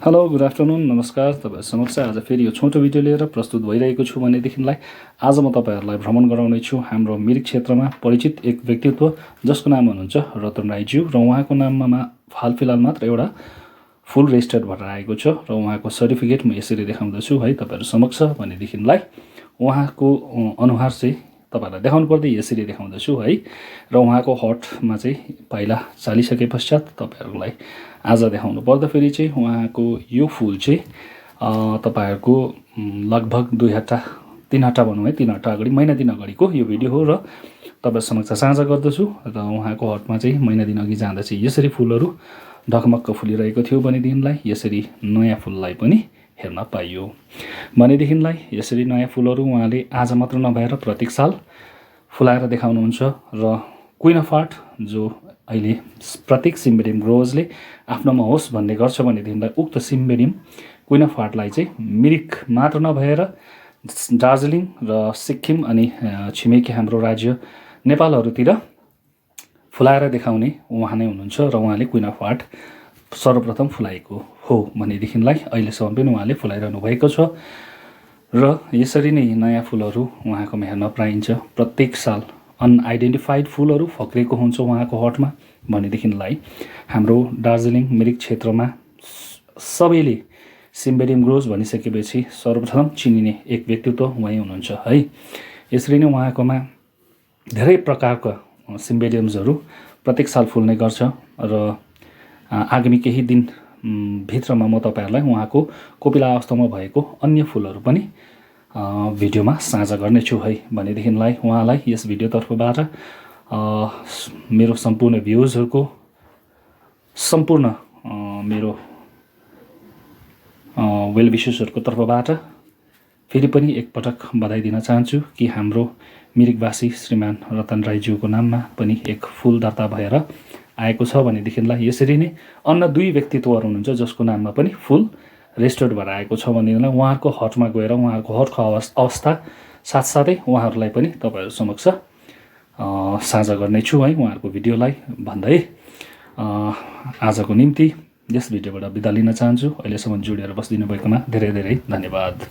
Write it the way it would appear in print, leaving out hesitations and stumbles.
Hello good afternoon नमस्कार तपाईहरु समक्ष आज फेरि यो छोटो भिडियो लिएर प्रस्तुत भइरहेको छु भनेदेखिलाई आज म तपाईहरुलाई भ्रमण गराउने छु हाम्रो मिरिक क्षेत्रमा परिचित एक व्यक्तित्व जसको नाम हुनुहुन्छ रतन राईज्यू र उहाँको नाममा हालफिलहाल मात्र एउटा फुल रेजिस्टर्ड भएर आएको छ र उहाँको सर्टिफिकेट म यसरी देखाउँदछु है तपाईहरु समक्ष भनेदेखिलाई उहाँको अनुहार चाहिँ तपाईहरुलाई देखाउनु पर्दै यसरी देखाउँदछु है र उहाँको हटमा चाहिँ पाइला चालिसके पश्चात तपाईहरुलाई आज देखाउनु पर्दा फेरि चाहिँ उहाँको यो फुल चाहिँ तपाईहरुको लगभग 2 हप्ता 3 हप्ता भनौं है 3 हप्ता अगाडि महिना दिन अगाडिको यो भिडियो हो र तपाईहरु समक्ष साझा गर्दछु र उहाँको हटमा चाहिँ महिना दिन अघि जाँदा चाहिँ यसरी फुलहरु ढकमक्क फुलिरहेको थियो भनेदेखिलाई यसरी नयाँ फुललाई पनि हेर्न पाइयो भनेदेखिलाई यसरी नयाँ फुलहरु उहाँले आज मात्र नभएर प्रत्येक साल फुलाएर देखाउनुहुन्छ र क्वीन अफ हार्ट जो अहिले प्रत्येक सिम्बेडियम ग्रोवर्सले आफ्नोमा होस् भन्ने गर्छ भनेदेखिलाई उक्त सिम्बेडियम क्वीन अफ हार्टलाई चाहिँ मिरिक मात्र नभएर दार्जिलिङ र सिक्किम अनि छिमेकी हाम्रो राज्य नेपालहरुतिर फुलाएर देखाउने उहाँ नै हुनुहुन्छ र उहाँले क्वीन अफ हार्ट सर्वप्रथम फुलाएको हो भनेदेखिलाई अहिलेसम्म पनि उहाँले फुलाइरहनु भएको छ र यसरी नै नयाँ फुलहरु उहाँकोमा हेर्न पाइन्छ प्रत्येक साल अनआइडेन्टिफाइड फुलहरु फक्रेको हुन्छ उहाँको हटमा भनेदेखिलाई हाम्रो दार्जिलिङ मिरिक क्षेत्रमा सबैले सिम्बेडियम ग्रोज भनिसकेपछि सर्वप्रथम चिनिने एक व्यक्तित्व उहाँ हुनुहुन्छ है यसरी नै उहाँकोमा धेरै प्रकारका सिम्बेडियम्सहरु प्रत्येक साल फुल्ने गर्छ र आगामी केही दिन भित्रमा म तपाईहरुलाई उहाँको कोपिला अवस्थामा भएको अन्य फुलहरु पनि भिडियोमा साझा गर्ने छु है भनेदेखिलाई उहाँलाई यस भिडियो तर्फबाट मेरो सम्पूर्ण भ्युजहरुको सम्पूर्ण मेरो वेल विशेसहरुको तर्फबाट फेरि पनि एक पटक बधाई दिन चाहन्छु कि हाम्रो मिरिकवासी श्रीमान रतन राईज्यूको नाममा पनि एक फुल दर्ता भएर आएको छ भनेदेखिलाई यसरी नै अन्य दुई व्यक्तित्वहरु हुनुहुन्छ जसको नाममा पनि फुल रेजिस्टर्ड भएर आएको छ भनेदेखिलाई उहाँहरुको हटमा गएर उहाँहरुको हटको अवस्था साथसाथै उहाँहरुलाई पनि तपाईहरु समक्ष साझा गर्ने छु है उहाँहरुको भिडियोलाई भन्दै आजको निम्ति यस भिडियोबाट बिदा लिन चाहन्छु अहिलेसम्म जोडिएर बसिदिनु भएकोमा धेरै धेरै धन्यवाद।